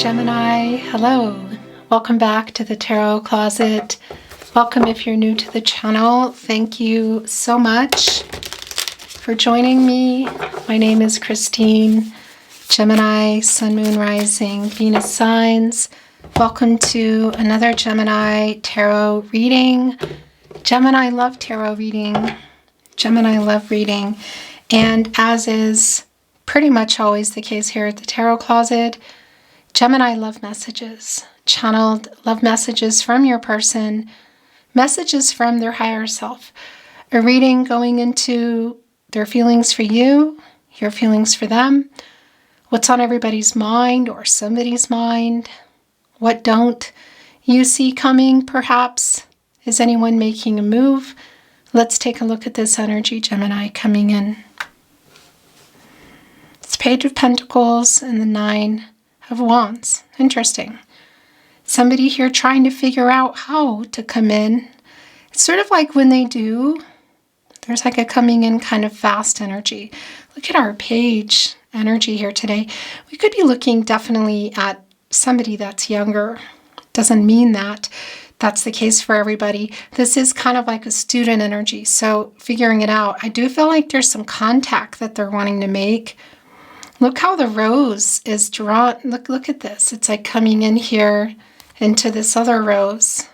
Gemini. Hello. Welcome back to the Tarot Closet. Welcome if you're new to the channel. Thank you so much for joining me. My name is Christine. Gemini, Sun, Moon, Rising, Venus signs. Welcome to another Gemini Tarot reading. Gemini Love Tarot reading. Gemini Love Reading. And as is pretty much always the case here at the Tarot Closet, Gemini love messages, channeled love messages from your person, messages from their higher self. A reading going into their feelings for you, your feelings for them, what's on everybody's mind or somebody's mind, what don't you see coming perhaps? Is anyone making a move? Let's take a look at this energy, Gemini, coming in. It's Page of Pentacles and the Nine of Wands. Interesting. Somebody here trying to figure out how to come in. It's sort of like when they do, there's like a coming in kind of fast energy. Look at our page energy here today. We could be looking definitely at somebody that's younger. Doesn't mean that that's the case for everybody. This is kind of like a student energy. So figuring it out, I do feel like there's some contact that they're wanting to make. Look how the rose is drawn. Look at this. It's like coming in here into this other rose.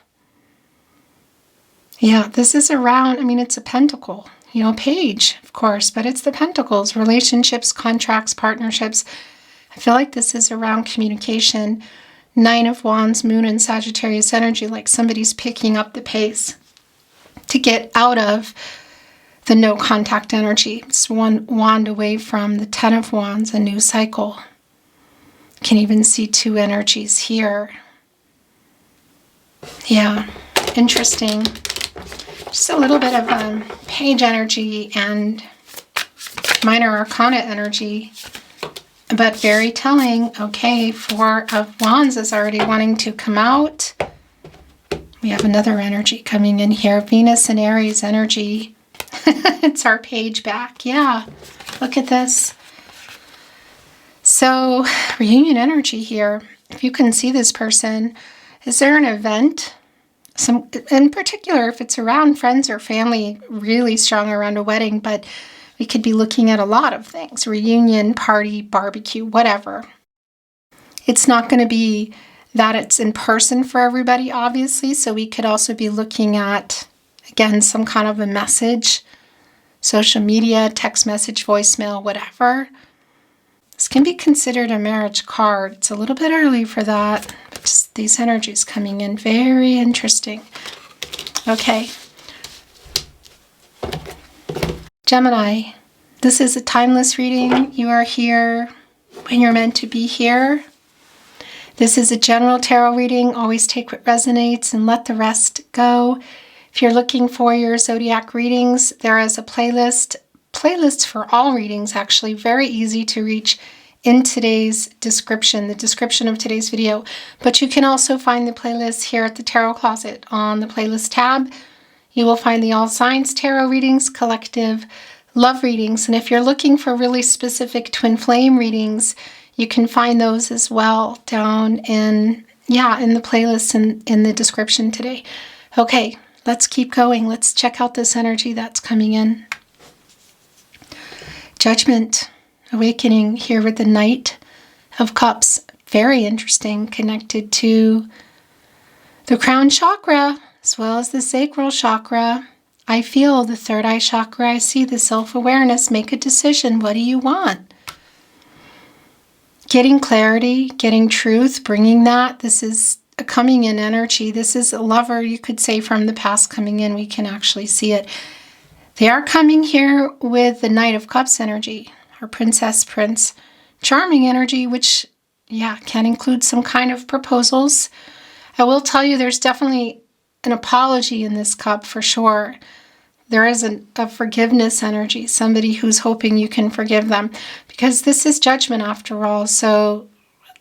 Yeah, this is around, I mean, it's a pentacle, you know, page, of course, but it's the pentacles, relationships, contracts, partnerships. I feel like this is around communication. Nine of Wands, Moon and Sagittarius energy, like somebody's picking up the pace to get out of the no contact energy. It's one wand away from the Ten of Wands, a new cycle. Can even see two energies here. Yeah, interesting. Just a little bit of page energy and minor arcana energy, but very telling. Okay, Four of Wands is already wanting to come out. We have another energy coming in here. Venus and Aries energy. It's our page back. Yeah, look at this. So, reunion energy here. If you can see this person, is there an event? Some, in particular, if it's around friends or family, really strong around a wedding, but we could be looking at a lot of things. Reunion, party, barbecue, whatever. It's not going to be that it's in person for everybody, obviously, so we could also be looking at, again, some kind of a message, social media, text message, voicemail, whatever. This can be considered a marriage card. It's a little bit early for that. But just these energies coming in, very interesting. Okay. Gemini, this is a timeless reading. You are here when you're meant to be here. This is a general tarot reading. Always take what resonates and let the rest go. If you're looking for your zodiac readings, there is a playlist for all readings, actually, very easy to reach in today's description, the description of today's video. But you can also find the playlist here at the Tarot Closet. On the playlist tab, you will find the All Signs Tarot readings, collective love readings. And if you're looking for really specific twin flame readings, you can find those as well down in the playlist in the description today. Okay. Let's keep going. Let's check out this energy that's coming in. Judgment, awakening here with the Knight of Cups. Very interesting, connected to the crown chakra as well as the sacral chakra. I feel the third eye chakra. I see the self-awareness. Make a decision. What do you want? Getting clarity, getting truth, bringing that. This is a coming in energy. This is a lover, you could say, from the past coming in. We can actually see it. They are coming here with the Knight of Cups energy, or Princess, Prince, charming energy, which, can include some kind of proposals. I will tell you there's definitely an apology in this cup for sure. There is a forgiveness energy, somebody who's hoping you can forgive them, because this is judgment after all. So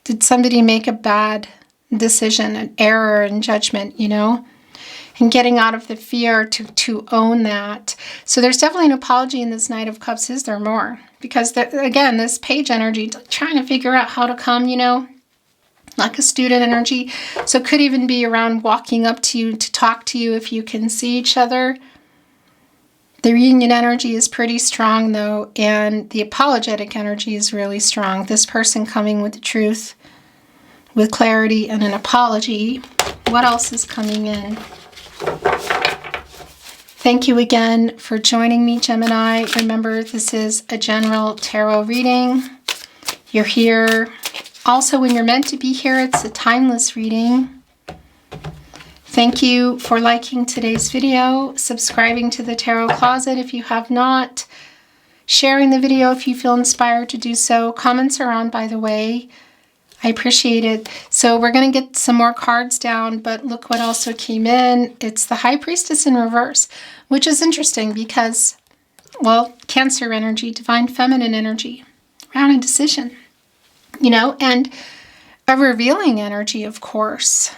did somebody make a bad decision, an error in judgment, and getting out of the fear to own that. So there's definitely an apology in this Knight of Cups. Is there more? Because, again, this page energy, trying to figure out how to come, like a student energy. So it could even be around walking up to you to talk to you if you can see each other. The reunion energy is pretty strong though, and the apologetic energy is really strong. This person coming with the truth, with clarity and an apology. What else is coming in? Thank you again for joining me, Gemini. Remember, this is a general tarot reading. You're here. Also, when you're meant to be here, it's a timeless reading. Thank you for liking today's video, subscribing to the Tarot Closet if you have not, sharing the video if you feel inspired to do so. Comments are on, by the way. I appreciate it. So we're going to get some more cards down, but look what also came in. It's the High Priestess in reverse, which is interesting because, well, Cancer energy, divine feminine energy, around a decision, you know, and a revealing energy, of course.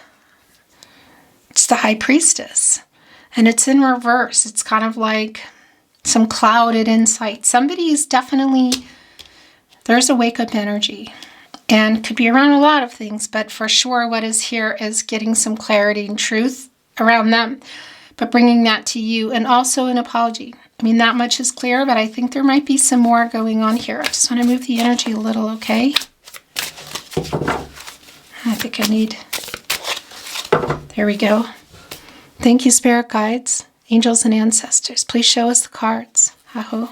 It's the High Priestess, and it's in reverse. It's kind of like some clouded insight. Somebody's definitely, there's a wake-up energy. And could be around a lot of things, but for sure what is here is getting some clarity and truth around them, but bringing that to you, and also an apology. I mean, that much is clear, but I think there might be some more going on here. I just want to move the energy a little, okay? I think I need... There we go. Thank you, Spirit Guides, Angels, and Ancestors. Please show us the cards. Aho.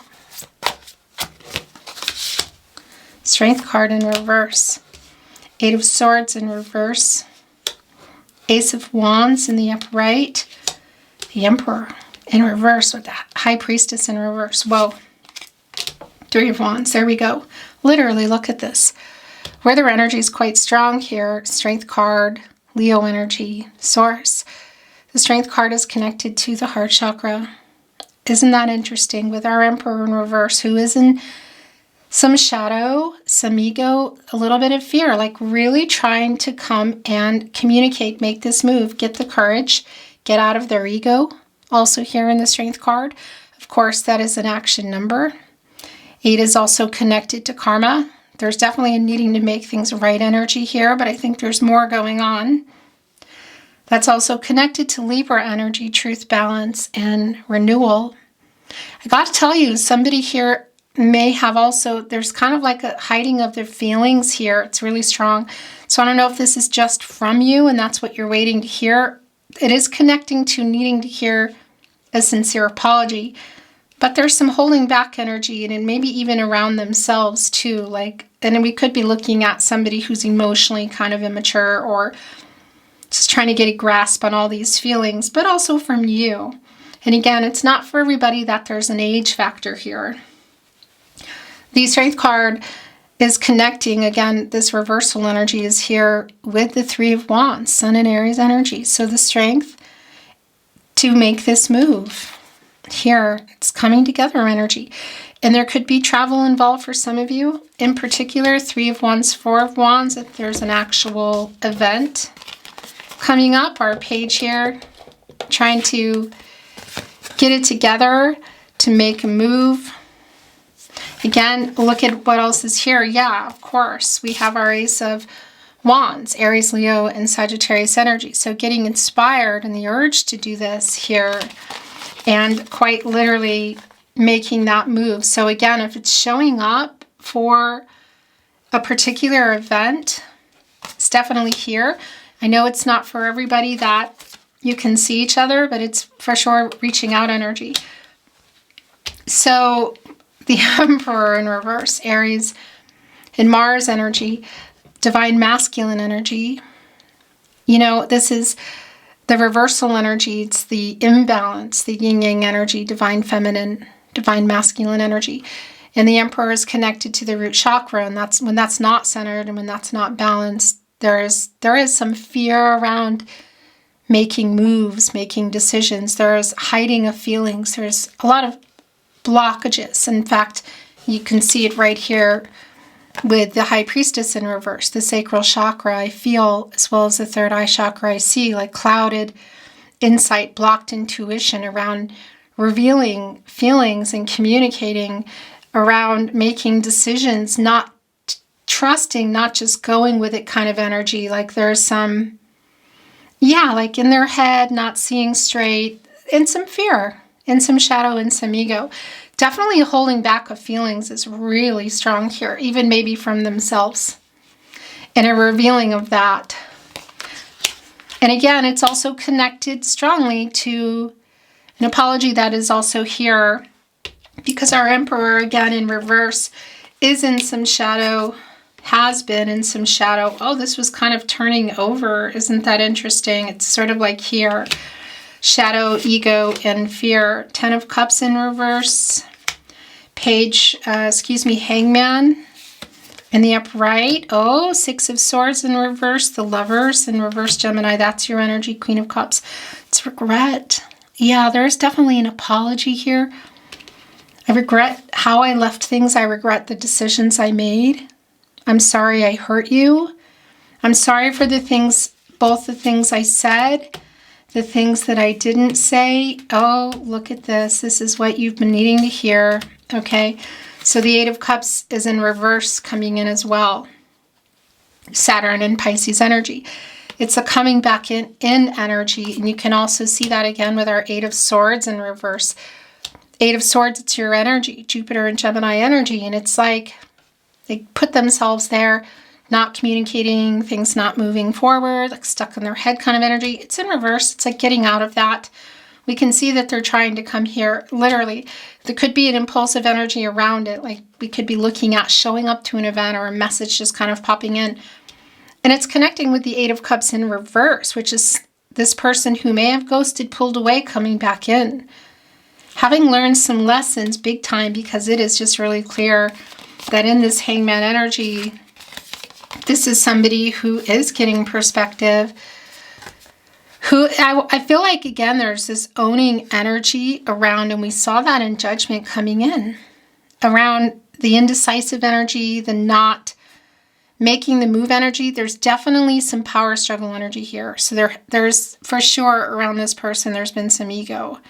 Strength card in reverse. Eight of Swords in reverse. Ace of Wands in the upright. The Emperor in reverse with the High Priestess in reverse. Whoa. Three of Wands. There we go. Literally, look at this. Where their energy is quite strong here. Strength card, Leo energy, Source. The Strength card is connected to the heart chakra. Isn't that interesting? With our Emperor in reverse, who is in some shadow, some ego, a little bit of fear, like really trying to come and communicate, make this move, get the courage, get out of their ego. Also here in the Strength card, of course, that is an action number. 8 is also connected to karma. There's definitely a needing to make things right energy here, but I think there's more going on. That's also connected to Libra energy, truth, balance, and renewal. I got to tell you, somebody here may have also, there's kind of like a hiding of their feelings here. It's really strong. So I don't know if this is just from you and that's what you're waiting to hear. It is connecting to needing to hear a sincere apology, but there's some holding back energy and maybe even around themselves too. Like, and we could be looking at somebody who's emotionally kind of immature or just trying to get a grasp on all these feelings, but also from you. And again, it's not for everybody that there's an age factor here. The Strength card is connecting, again, this reversal energy is here with the Three of Wands, Sun and Aries energy. So the strength to make this move here, it's coming together energy. And there could be travel involved for some of you. In particular, Three of Wands, Four of Wands, if there's an actual event coming up. Our page here, trying to get it together to make a move. Again, look at what else is here. Yeah, of course, we have our Ace of Wands, Aries, Leo, and Sagittarius energy. So getting inspired and the urge to do this here and quite literally making that move. So again, if it's showing up for a particular event, it's definitely here. I know it's not for everybody that you can see each other, but it's for sure reaching out energy. So the Emperor in reverse, Aries and Mars energy, divine masculine energy. You know, this is the reversal energy. It's the imbalance, the yin-yang energy, divine feminine, divine masculine energy. And the Emperor is connected to the root chakra, and that's when that's not centered and when that's not balanced, there is some fear around making moves, making decisions. There's hiding of feelings. There's a lot of blockages. In fact, you can see it right here with the High Priestess in reverse, the sacral chakra. I feel, as well as the third eye chakra, I see like clouded insight, blocked intuition around revealing feelings and communicating, around making decisions, not trusting, not just going with it kind of energy. Like there's some, yeah, like in their head, not seeing straight, and some fear, and some shadow, and some ego. Definitely holding back of feelings is really strong here, even maybe from themselves, and a revealing of that. And again, it's also connected strongly to an apology that is also here, because our Emperor, again, in reverse, is in some shadow, has been in some shadow. Oh, this was kind of turning over. Isn't that interesting? It's sort of like here, shadow, ego, and fear. 10 of Cups in reverse. Hangman in the upright. Oh, 6 of Swords in reverse. The Lovers in reverse, Gemini. That's your energy, Queen of Cups. It's regret. Yeah, there's definitely an apology here. I regret how I left things. I regret the decisions I made. I'm sorry I hurt you. I'm sorry for the things, both the things I said, the things that I didn't say. Oh, look at this. This is what you've been needing to hear. Okay, so the 8 of Cups is in reverse coming in as well. Saturn and Pisces energy. It's a coming back in energy, and you can also see that again with our 8 of Swords in reverse. 8 of Swords, it's your energy, Jupiter and Gemini energy, and it's like they put themselves there, not communicating, things not moving forward, like stuck in their head kind of energy. It's in reverse. It's like getting out of that. We can see that they're trying to come here, literally. There could be an impulsive energy around it, like we could be looking at showing up to an event or a message just kind of popping in. And it's connecting with the 8 of Cups in reverse, which is this person who may have ghosted, pulled away, coming back in. Having learned some lessons big time, because it is just really clear that in this Hangman energy, this is somebody who is getting perspective, who I feel like, again, there's this owning energy around, and we saw that in Judgment coming in, around the indecisive energy, the not making the move energy. There's definitely some power struggle energy here. So there's for sure around this person, there's been some ego.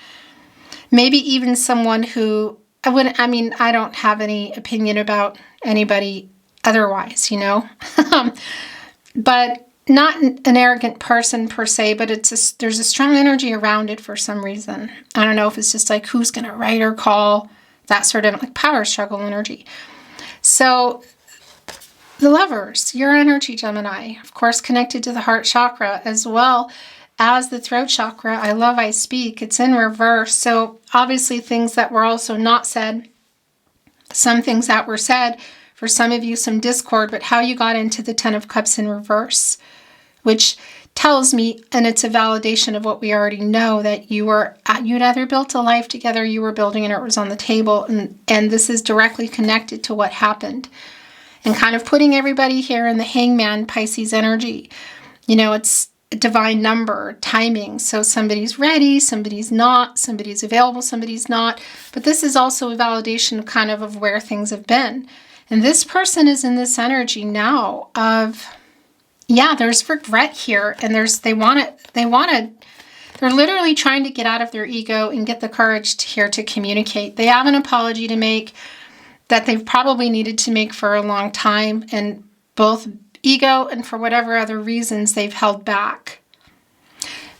Maybe even someone who, I don't have any opinion about anybody otherwise, you know, but not an arrogant person per se, but there's a strong energy around it for some reason. I don't know if it's just like who's going to write or call, that sort of like power struggle energy. So the Lovers, your energy, Gemini, of course, connected to the heart chakra as well as the throat chakra. I love, I speak. It's in reverse. So obviously things that were also not said, some things that were said, for some of you, some discord, but how you got into the 10 of Cups in reverse, which tells me, and it's a validation of what we already know, that you'd either built a life together, you were building, and it was on the table, and this is directly connected to what happened. And kind of putting everybody here in the Hangman Pisces energy. You know, it's a divine number, timing. So somebody's ready, somebody's not, somebody's available, somebody's not. But this is also a validation kind of where things have been. And this person is in this energy now of, yeah, there's regret here. And they're literally trying to get out of their ego and get the courage to communicate. They have an apology to make that they've probably needed to make for a long time, and both ego and for whatever other reasons they've held back.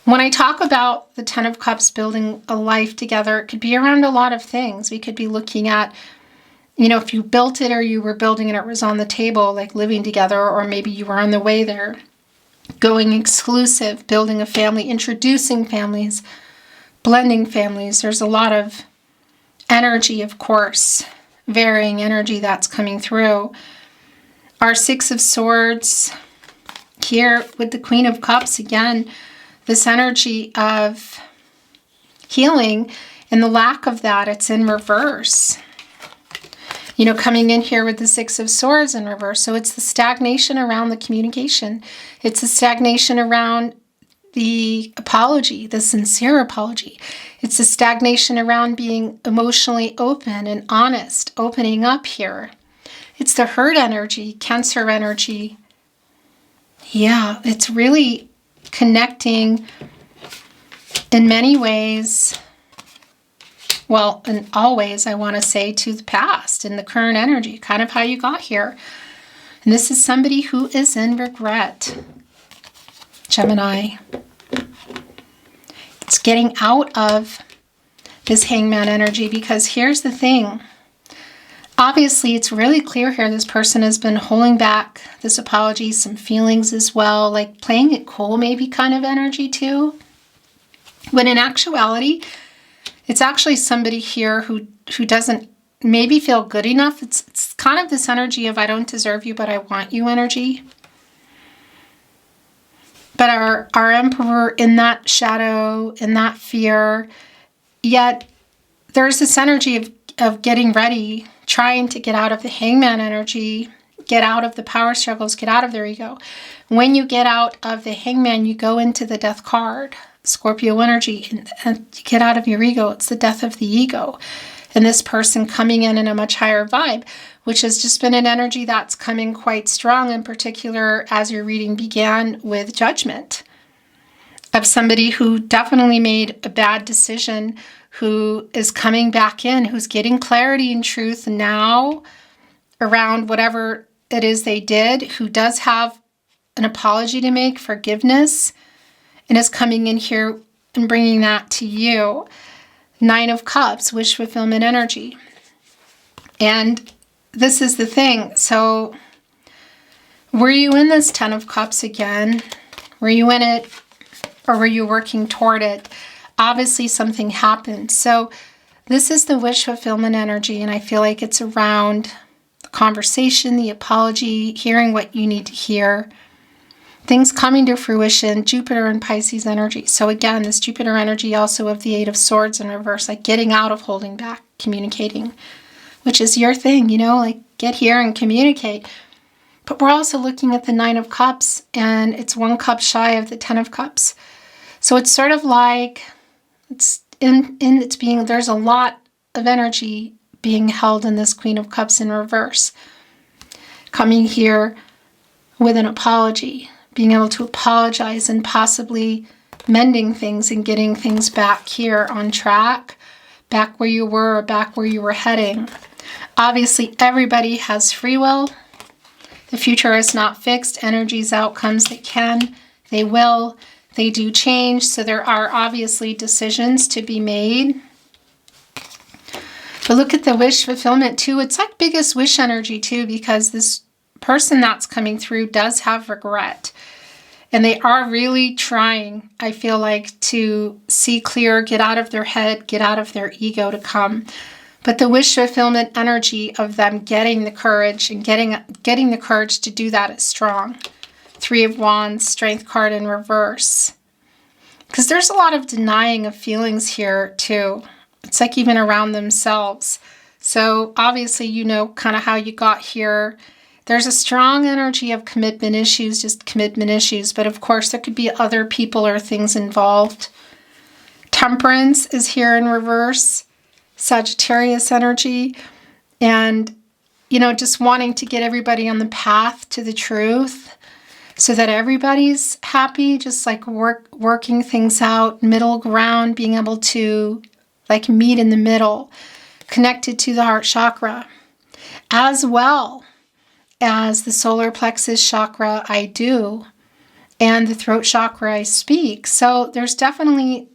When I talk about the 10 of Cups building a life together, it could be around a lot of things. We could be looking at, you know, if you built it or you were building and it was on the table, like living together, or maybe you were on the way there, going exclusive, building a family, introducing families, blending families. There's a lot of energy, of course, varying energy that's coming through. Our 6 of Swords here with the Queen of Cups, again, this energy of healing and the lack of that, it's in reverse. You know, coming in here with the 6 of Swords in reverse. So it's the stagnation around the communication. It's the stagnation around the apology, the sincere apology. It's a stagnation around being emotionally open and honest, opening up here. It's the hurt energy, Cancer energy. Yeah, it's really connecting in many ways, well, in all ways, I want to say, to the past and the current energy, kind of how you got here. And this is somebody who is in regret. Gemini. It's getting out of this Hangman energy, because here's the thing. Obviously, it's really clear here this person has been holding back this apology, some feelings as well, like playing it cool maybe kind of energy too. When in actuality, it's actually somebody here who doesn't maybe feel good enough. It's kind of this energy of I don't deserve you, but I want you energy. But our Emperor in that shadow, in that fear, yet there's this energy of getting ready, trying to get out of the Hangman energy, get out of the power struggles, get out of their ego. When you get out of the Hangman, you go into the Death card, Scorpio energy, and you get out of your ego. It's the death of the ego. And this person coming in a much higher vibe, which has just been an energy that's coming quite strong, in particular as your reading began with Judgment, of somebody who definitely made a bad decision, who is coming back in, who's getting clarity and truth now around whatever it is they did, who does have an apology to make, forgiveness, and is coming in here and bringing that to you. 9 of Cups, wish fulfillment energy. And this is the thing. So were you in this 10 of Cups again? Were you in it, or were you working toward it? Obviously something happened. So this is the wish fulfillment energy, and I feel like it's around the conversation, the apology, hearing what you need to hear, things coming to fruition. Jupiter and Pisces energy. So again, this Jupiter energy also of the 8 of Swords in reverse, like getting out of holding back, communicating, which is your thing, you know, like get here and communicate. But we're also looking at the 9 of Cups, and it's 1 cup shy of the 10 of Cups. So it's sort of like there's a lot of energy being held in this Queen of Cups in reverse. Coming here with an apology, being able to apologize and possibly mending things and getting things back here on track, back where you were or back where you were heading. Obviously, everybody has free will. The future is not fixed. Energies, outcomes, they will, they do change. So there are obviously decisions to be made. But look at the wish fulfillment too. It's like biggest wish energy too, because this person that's coming through does have regret. And they are really trying, I feel like, to see clear, get out of their head, get out of their ego to come. But the wish fulfillment energy of them getting the courage and getting the courage to do that is strong. 3 of Wands, Strength card in reverse. Because there's a lot of denying of feelings here too. It's like even around themselves. So obviously you know kind of how you got here. There's a strong energy of commitment issues, just commitment issues. But of course there could be other people or things involved. Temperance is here in reverse. Sagittarius energy. And, you know, just wanting to get everybody on the path to the truth so that everybody's happy, just like working things out, middle ground, being able to like meet in the middle, connected to the heart chakra, as well as the solar plexus chakra I do, and the throat chakra I speak. So there's definitely,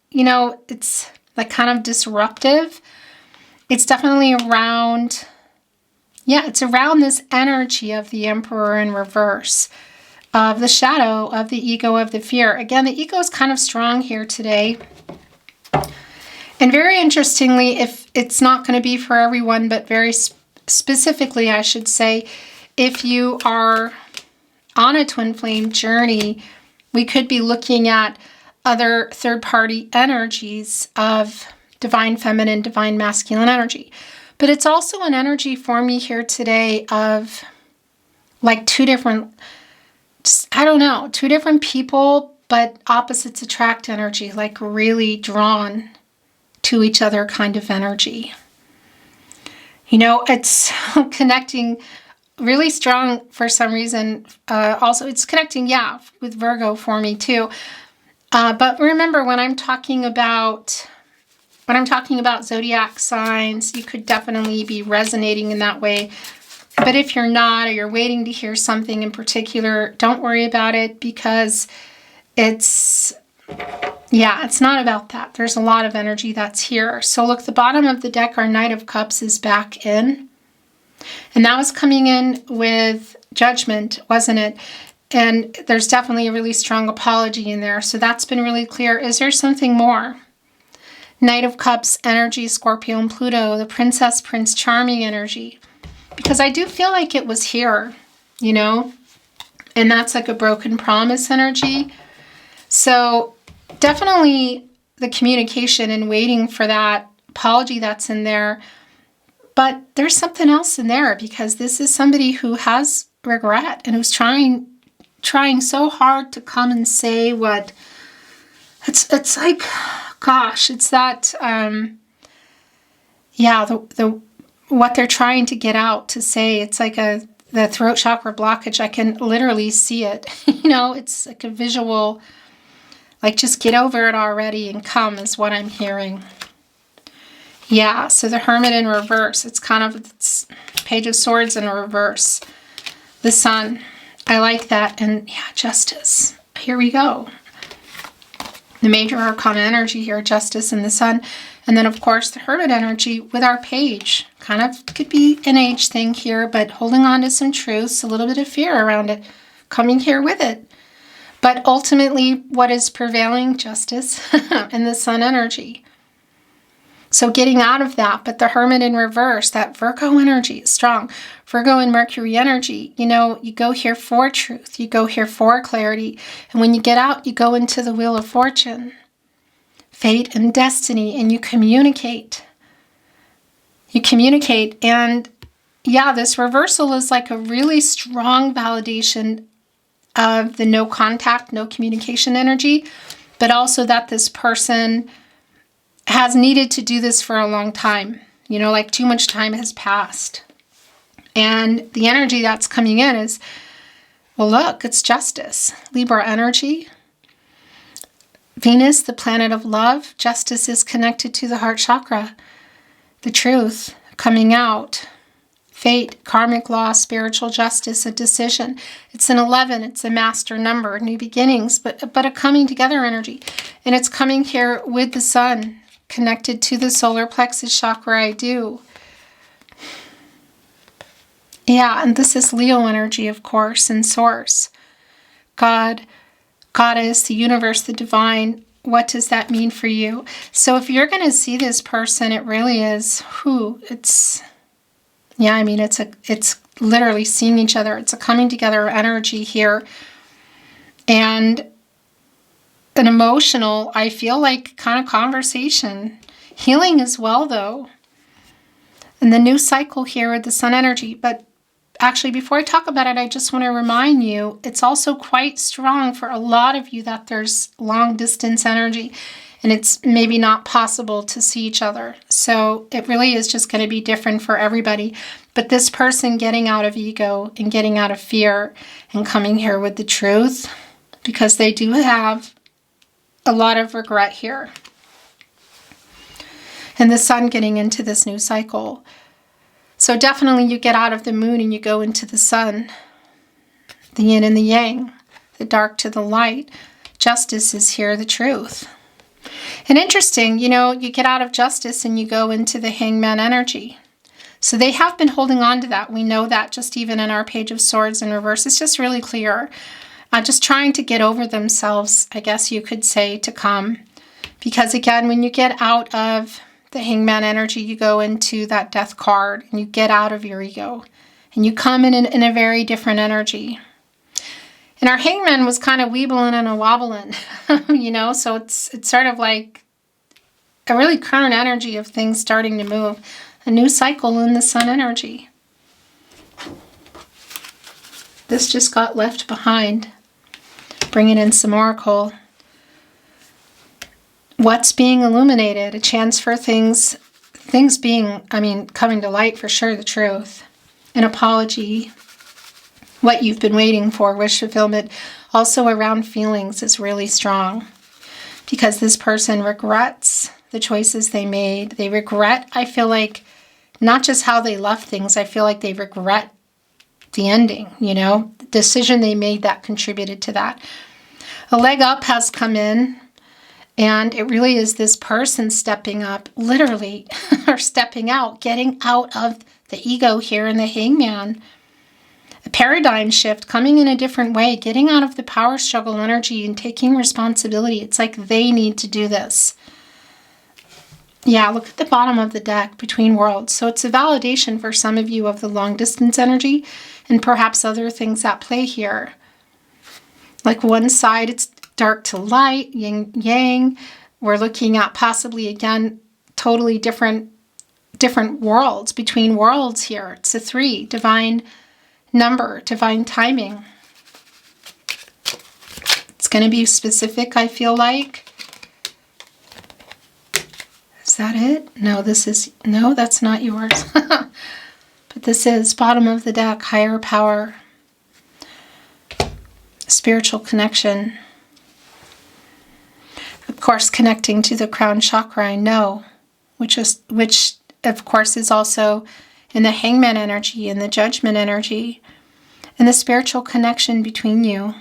you know, it's like kind of disruptive. It's definitely around, it's around this energy of the Emperor in reverse, of the shadow, of the ego, of the fear. Again, the ego is kind of strong here today. And very interestingly, if it's not going to be for everyone, but very specifically, I should say, if you are on a twin flame journey, we could be looking at other third-party energies of divine feminine, divine masculine energy. But it's also an energy for me here today of like two different people, but opposites attract energy, like really drawn to each other kind of energy. You know, it's connecting really strong for some reason. Also, it's connecting, with Virgo for me too. But remember, when I'm talking about zodiac signs, you could definitely be resonating in that way. But But if you're not, or you're waiting to hear something in particular, don't worry about it, because it's not about that. There's a lot of energy that's here. So look, the bottom of the deck, our Knight of Cups, is back in. And that was coming in with Judgment, wasn't it? And there's definitely a really strong apology in there. So that's been really clear. Is there something more? Knight of Cups energy, Scorpio and Pluto, the Princess, Prince Charming energy. Because I do feel like it was here, you know? And that's like a broken promise energy. So definitely the communication and waiting for that apology that's in there. But there's something else in there, because this is somebody who has regret and who's trying so hard to come and say what it's like, gosh, it's that the what they're trying to get out to say. It's like the throat chakra blockage. I can literally see it. You know, it's like a visual, like, just get over it already and come, is what I'm hearing. Yeah, so the Hermit in reverse. It's kind of, it's Page of Swords in reverse. The Sun. I like that. And yeah, Justice. Here we go. The Major Arcana energy here, Justice and the Sun. And then, of course, the Hermit energy with our Page. Kind of could be an age thing here, but holding on to some truths, a little bit of fear around it, coming here with it. But ultimately, what is prevailing? Justice and the Sun energy. So getting out of that, but the Hermit in reverse, that Virgo energy is strong. Virgo and Mercury energy, you know, you go here for truth. You go here for clarity. And when you get out, you go into the Wheel of Fortune, fate and destiny, and you communicate. You communicate. And yeah, this reversal is like a really strong validation of the no contact, no communication energy, but also that this person has needed to do this for a long time. You know, like too much time has passed. And the energy that's coming in is, well, look, it's Justice. Libra energy. Venus, the planet of love. Justice is connected to the heart chakra. The truth coming out. Fate, karmic law, spiritual justice, a decision. It's an 11. It's a master number, new beginnings, but a coming together energy. And it's coming here with the Sun, connected to the solar plexus chakra. I do. Yeah, and this is Leo energy, of course, and Source. God, Goddess, the universe, the divine. What does that mean for you? So if you're going to see this person, it really is it's, yeah, I mean, it's literally seeing each other. It's a coming together energy here. And an emotional, I feel like, kind of conversation. Healing as well, though. And the new cycle here with the Sun energy. But actually, before I talk about it, I just want to remind you, it's also quite strong for a lot of you that there's long distance energy. And it's maybe not possible to see each other. So it really is just going to be different for everybody. But this person getting out of ego and getting out of fear and coming here with the truth, because they do have a lot of regret here. And the Sun getting into this new cycle. So definitely you get out of the Moon and you go into the Sun. The yin and the yang. The dark to the light. Justice is here, the truth. And interesting, you know, you get out of Justice and you go into the Hangman energy. So they have been holding on to that. We know that just even in our Page of Swords in reverse. It's just really clear. Just trying to get over themselves, I guess you could say, to come. Because again, when you get out of the Hangman energy, you go into that Death card and you get out of your ego. And you come in a very different energy. And our Hangman was kind of weebling and a wobbling, you know, so it's sort of like a really current energy of things starting to move. A new cycle in the Sun energy. This just got left behind. Bringing in some oracle. What's being illuminated? A chance for things being, I mean, coming to light for sure, the truth. An apology. What you've been waiting for, wish fulfillment. Also around feelings is really strong. Because this person regrets the choices they made. They regret, I feel like, not just how they left things. I feel like they regret the ending, the decision they made that contributed to that. A leg up has come in, and it really is this person stepping up, literally, or stepping out, getting out of the ego here in the Hangman. A paradigm shift, coming in a different way, getting out of the power struggle energy and taking responsibility. It's like they need to do this. Yeah, look at the bottom of the deck, between worlds. So it's a validation for some of you of the long distance energy and perhaps other things at play here. Like one side, it's dark to light, yin yang. We're looking at possibly, again, totally different worlds, between worlds here. It's a 3, divine number, divine timing. It's going to be specific, I feel like. Is that it? No, that's not yours. But this is bottom of the deck, higher power, spiritual connection. Of course, connecting to the crown chakra, I know, which of course is also in the Hangman energy and the Judgment energy and the spiritual connection between you.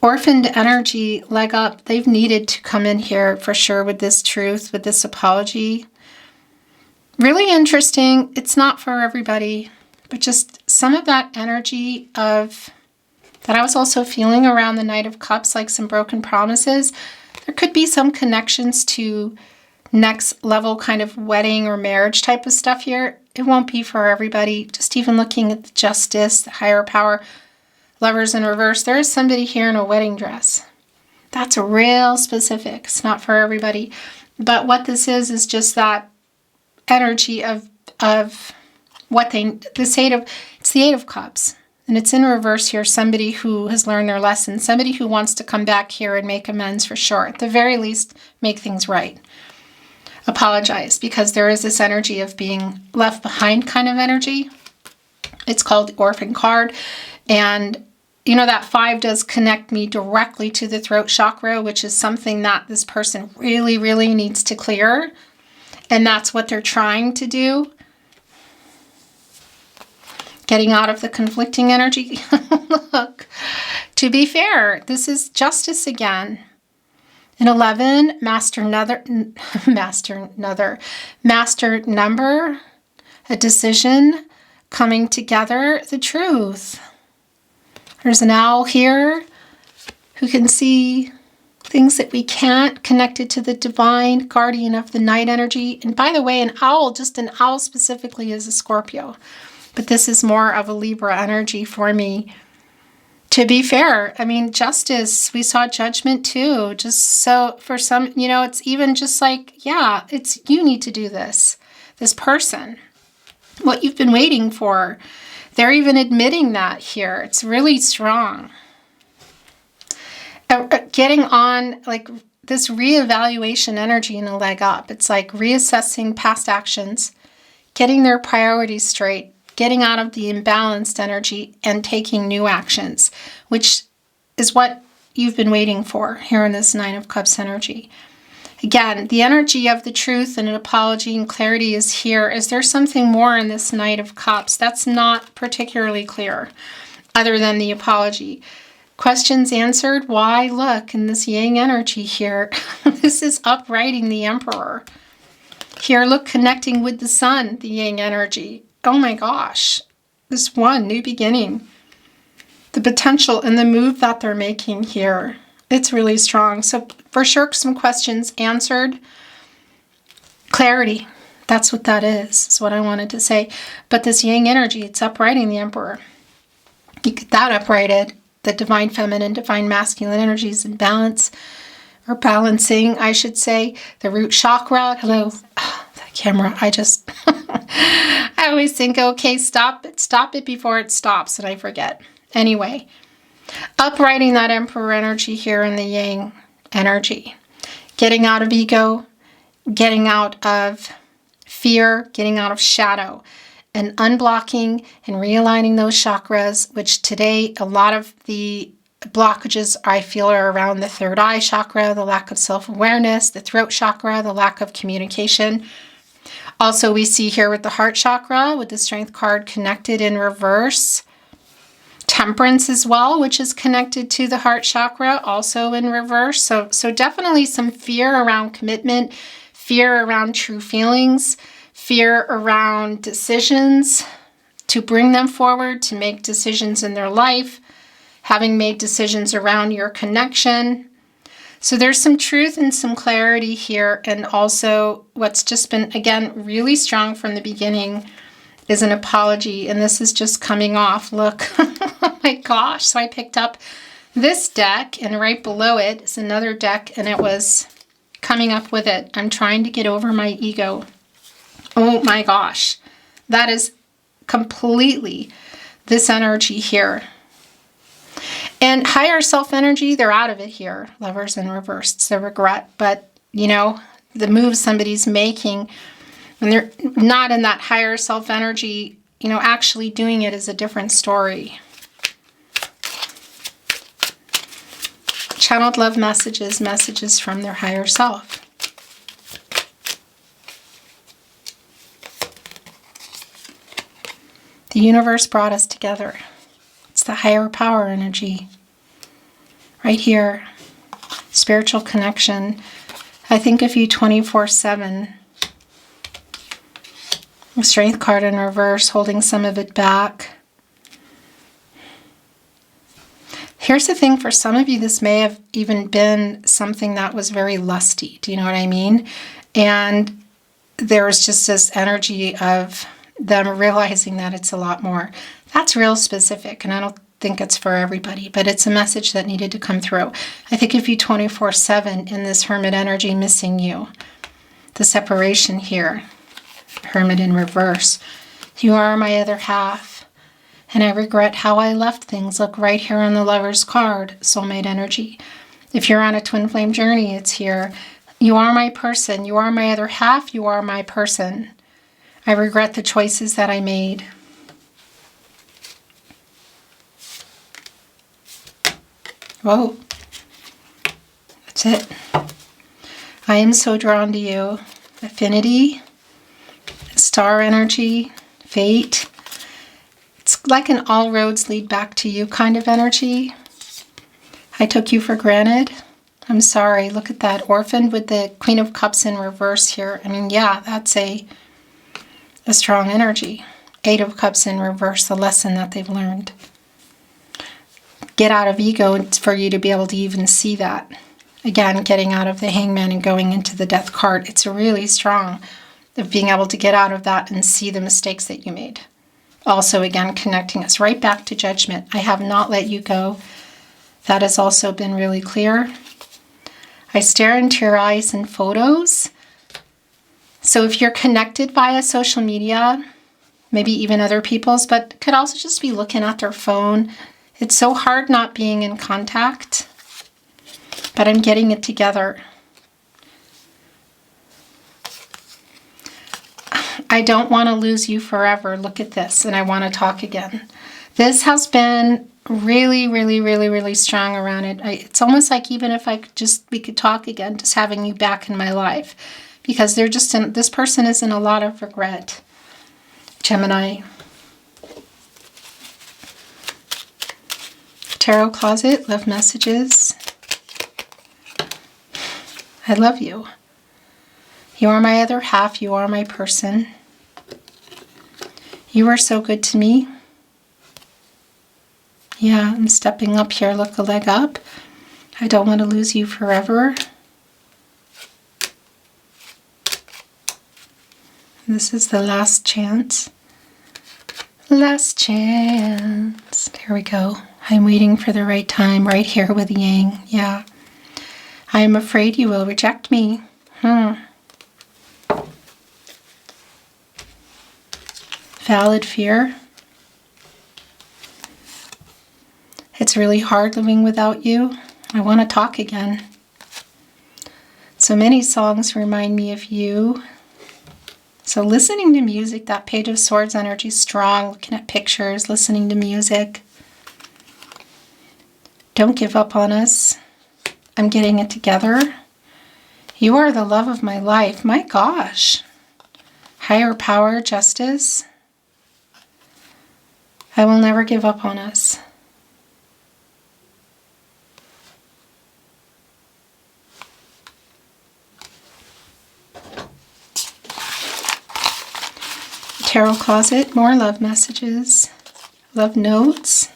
Orphaned energy, leg up, they've needed to come in here for sure with this truth, with this apology. Really interesting. It's not for everybody, but just some of that energy of that I was also feeling around the Knight of Cups, like some broken promises. There could be some connections to next level kind of wedding or marriage type of stuff here. It won't be for everybody. Just even looking at the Justice, the higher power, Lovers in reverse. There is somebody here in a wedding dress. That's real specific. It's not for everybody. But what this is just that energy of what it's the Eight of Cups. And it's in reverse here. Somebody who has learned their lesson. Somebody who wants to come back here and make amends for sure. At the very least, make things right. Apologize, because there is this energy of being left behind kind of energy. It's called the Orphan card. And that 5 does connect me directly to the throat chakra, which is something that this person really, really needs to clear. And that's what they're trying to do. Getting out of the conflicting energy. Look, to be fair, this is Justice again. In 11, master number, a decision, coming together, the truth. There's an owl here who can see things that we can't, connected to the divine guardian of the night energy. And by the way, an owl specifically, is a Scorpio. But this is more of a Libra energy for me. To be fair, Justice, we saw Judgment too. Just so for some, it's even just like, yeah, you need to do this. This person, what you've been waiting for. They're even admitting that here. It's really strong. Getting on like this reevaluation energy in a leg up. It's like reassessing past actions, getting their priorities straight, getting out of the imbalanced energy and taking new actions, which is what you've been waiting for here in this 9 of Cups energy. Again, the energy of the truth and an apology and clarity is here. Is there something more in this Knight of Cups? That's not particularly clear, other than the apology. Questions answered. Why? Look, in this Yang energy here, this is uprighting the Emperor. Here, look, connecting with the Sun, the Yang energy. Oh my gosh, this one, new beginning. The potential and the move that they're making here. It's really strong. So for sure, some questions answered. Clarity. That's what that is what I wanted to say. But this Yang energy, it's uprighting the Emperor. You get that uprighted. The divine feminine, divine masculine energies in balance. Or balancing, I should say. The root chakra. Hello. Oh, that camera. I always think, okay, stop it before it stops. And I forget. Anyway. Uprighting that Emperor energy here in the Yang energy. Getting out of ego, getting out of fear, getting out of shadow, and unblocking and realigning those chakras, which today a lot of the blockages I feel are around the third eye chakra, the lack of self-awareness, the throat chakra, the lack of communication. Also, we see here with the heart chakra, with the Strength card connected in reverse. Temperance as well, which is connected to the heart chakra, also in reverse. So definitely some fear around commitment, fear around true feelings, fear around decisions, to bring them forward, to make decisions in their life, having made decisions around your connection. So there's some truth and some clarity here. And also what's just been, again, really strong from the beginning is an apology. And this is just coming off. Look, oh my gosh. So I picked up this deck, and right below it is another deck, and it was coming up with it. I'm trying to get over my ego. Oh my gosh. That is completely this energy here. And higher self energy, they're out of it here. Lovers in reverse, it's a regret. But, you know, the moves somebody's making, when they're not in that higher self energy, you know, actually doing it is a different story. Channeled love messages, messages from their higher self. The universe brought us together. It's the higher power energy. Right here. Spiritual connection. I think of you 24/7. The Strength card in reverse, holding some of it back. Here's the thing, for some of you, this may have even been something that was very lusty. Do you know what I mean? And there was just this energy of them realizing that it's a lot more. That's real specific, and I don't think it's for everybody, but it's a message that needed to come through. I think if you 24/7 in this Hermit energy, missing you, the separation here, Hermit in reverse, you are my other half, and I regret how I left things. Look right here on the Lover's card, soulmate energy. If you're on a twin flame journey, it's here. You are my person. You are my other half. You are my person. I regret the choices that I made. Whoa. That's it. I am so drawn to you. Affinity, star energy, fate. It's like an all roads lead back to you kind of energy. I took you for granted. I'm sorry. Look at that. Orphaned with the Queen of Cups in reverse here. I mean, yeah, that's a strong energy. 8 of Cups in reverse, the lesson that they've learned. Get out of ego for you to be able to even see that. Again, getting out of the Hangman and going into the Death card. It's really strong of being able to get out of that and see the mistakes that you made. Also, again, connecting us right back to Judgment. I have not let you go. That has also been really clear. I stare into your eyes in photos. So if you're connected via social media, maybe even other people's, but could also just be looking at their phone. It's so hard not being in contact, but I'm getting it together. I don't want to lose you forever. Look at this, and I want to talk again. This has been really, really, really, really strong around it. It's almost like even if we could talk again, just having you back in my life, because they're just this person is in a lot of regret. Gemini. Tarot closet, love messages. I love you. You are my other half. You are my person. You are so good to me. Yeah, I'm stepping up here. Look, a leg up. I don't want to lose you forever. This is the last chance. Last chance. There we go. I'm waiting for the right time right here with Yang. Yeah. I am afraid you will reject me. Valid fear. It's really hard living without you. I want to talk again. So many songs remind me of you. So listening to music, that Page of Swords energy is strong. Looking at pictures, listening to music. Don't give up on us. I'm getting it together. You are the love of my life. My gosh. Higher power, justice. I will never give up on us. Tarot closet, more love messages, love notes.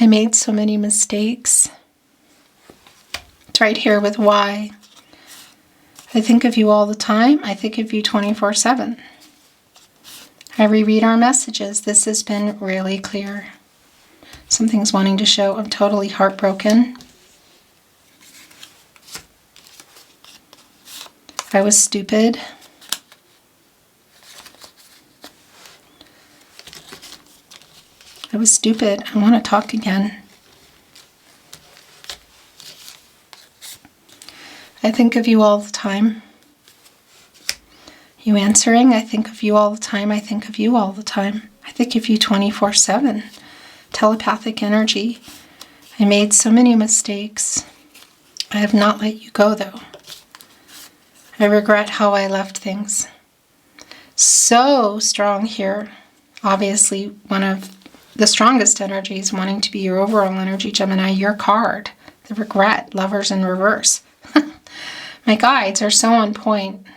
I made so many mistakes. It's right here with why. I think of you all the time. I think of you 24/7. I reread our messages. This has been really clear. Something's wanting to show. I'm totally heartbroken. I was stupid. I was stupid. I want to talk again. I think of you all the time. You answering, I think of you all the time. I think of you all the time. I think of you 24/7. Telepathic energy. I made so many mistakes. I have not let you go, though. I regret how I left things. So strong here. Obviously, one of the strongest energies wanting to be your overall energy, Gemini, your card. The regret, lovers in reverse. My guides are so on point.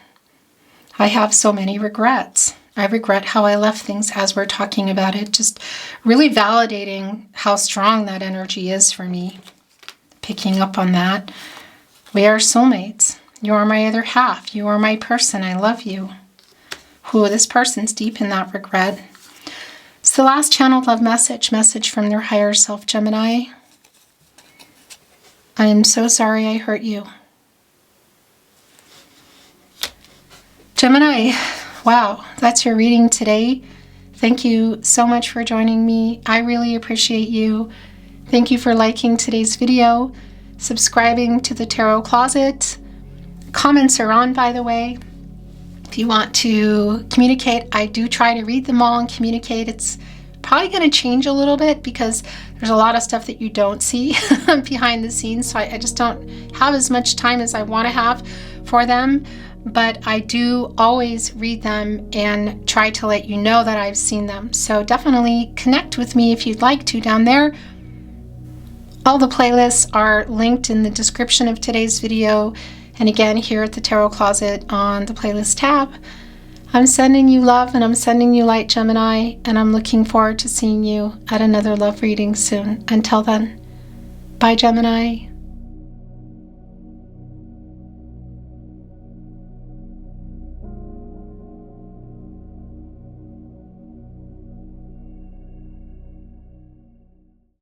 I have so many regrets. I regret how I left things as we're talking about it. Just really validating how strong that energy is for me. Picking up on that. We are soulmates. You are my other half. You are my person. I love you. Ooh, this person's deep in that regret. It's the last channeled love message from their higher self, Gemini. I am so sorry I hurt you. Gemini, wow, that's your reading today. Thank you so much for joining me. I really appreciate you. Thank you for liking today's video, subscribing to the Tarot Closet. Comments are on, by the way. If you want to communicate, I do try to read them all and communicate. It's probably going to change a little bit because there's a lot of stuff that you don't see behind the scenes. So I just don't have as much time as I want to have for them. But I do always read them and try to let you know that I've seen them. So definitely connect with me if you'd like to down there. All the playlists are linked in the description of today's video. And again, here at the Tarot Closet on the playlist tab. I'm sending you love and I'm sending you light, Gemini, and I'm looking forward to seeing you at another love reading soon. Until then, bye, Gemini.